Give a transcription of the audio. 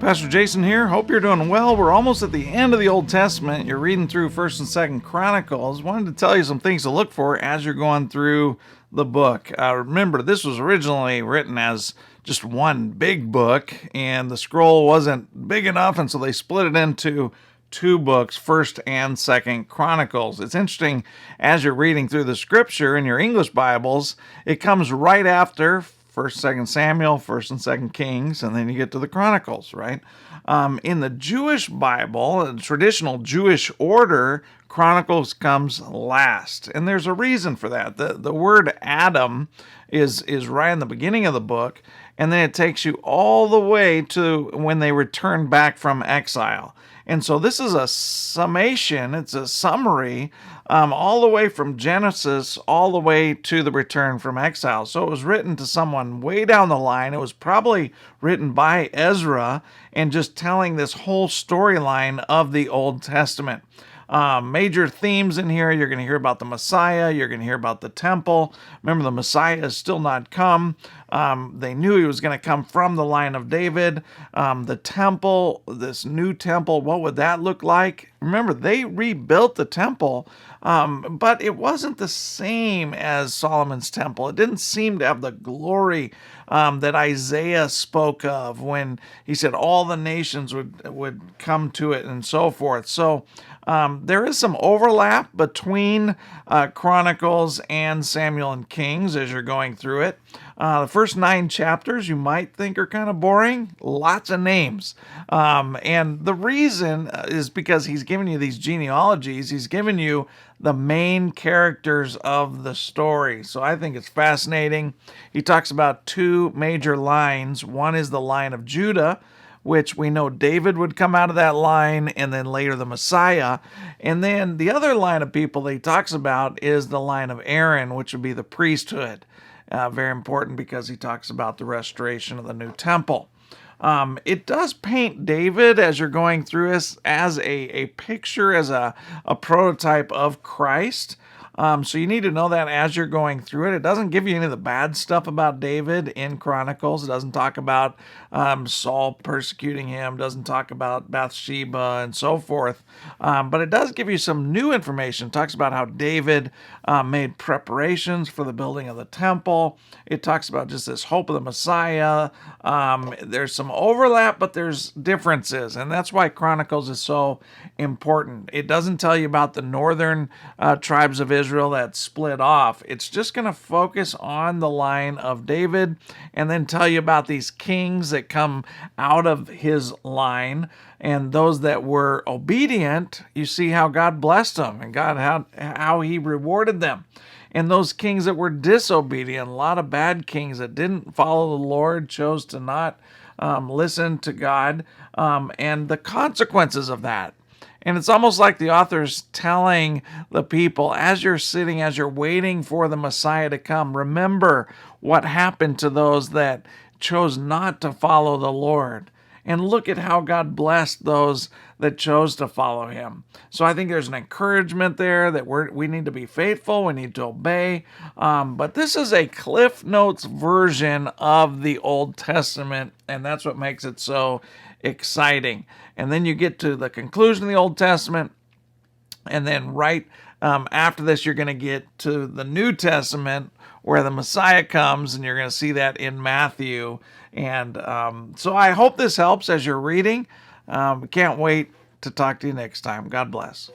Pastor Jason here. Hope you're doing well. We're almost at the end of the Old Testament. You're reading through 1st and 2nd Chronicles. Wanted to tell you some things to look for as you're going through the book. Remember, this was originally written as just one big book, and the scroll wasn't big enough, and so they split it into two books, 1st and 2nd Chronicles. It's interesting, as you're reading through the scripture in your English Bibles, it comes right after 1st, 2nd Samuel, 1st and 2nd Kings, and then you get to the Chronicles, right? In the Jewish Bible, the traditional Jewish order, Chronicles comes last, and there's a reason for that. The word Adam is right in the beginning of the book, and then it takes you all the way to when they return back from exile. And so this is a summation, it's a summary, all the way from Genesis all the way to the return from exile. So it was written to someone way down the line. It was probably written by Ezra and just telling this whole storyline of the Old Testament. Major themes in here. You're going to hear about the Messiah. You're going to hear about the temple. Remember, the Messiah has still not come. They knew he was going to come from the line of David. The temple, this new temple, what would that look like? Remember, they rebuilt the temple, but it wasn't the same as Solomon's temple. It didn't seem to have the glory that Isaiah spoke of when he said all the nations would come to it and so forth. So there is some overlap between Chronicles and Samuel and Kings as you're going through it. The first 9 chapters you might think are kind of boring. Lots of names. And the reason is because he's given you these genealogies. He's given you the main characters of the story. So I think it's fascinating. He talks about 2 major lines. One is the line of Judah, which we know David would come out of that line, and then later the Messiah. And then the other line of people that he talks about is the line of Aaron, which would be the priesthood. Very important because he talks about the restoration of the new temple. It does paint David as you're going through this as a picture, as a prototype of Christ. So you need to know that as you're going through it. It doesn't give you any of the bad stuff about David in Chronicles. It doesn't talk about Saul persecuting him. It doesn't talk about Bathsheba and so forth. But it does give you some new information. It talks about how David made preparations for the building of the temple. It talks about just this hope of the Messiah. There's some overlap, but there's differences. And that's why Chronicles is so important. It doesn't tell you about the northern tribes of Israel that split off. It's just going to focus on the line of David and then tell you about these kings that come out of his line, and those that were obedient, you see how God blessed them and God how he rewarded them. And those kings that were disobedient, a lot of bad kings that didn't follow the Lord, chose to not listen to God, and the consequences of that. And it's almost like the author's telling the people, as you're waiting for the Messiah to come, remember what happened to those that chose not to follow the Lord. And look at how God blessed those that chose to follow him. So I think there's an encouragement there that we need to be faithful, we need to obey. But this is a Cliff Notes version of the Old Testament, and that's what makes it so exciting. And then you get to the conclusion of the Old Testament, and then right after this, you're going to get to the New Testament where the Messiah comes, and you're going to see that in Matthew. And so I hope this helps as you're reading. Can't wait to talk to you next time. God bless.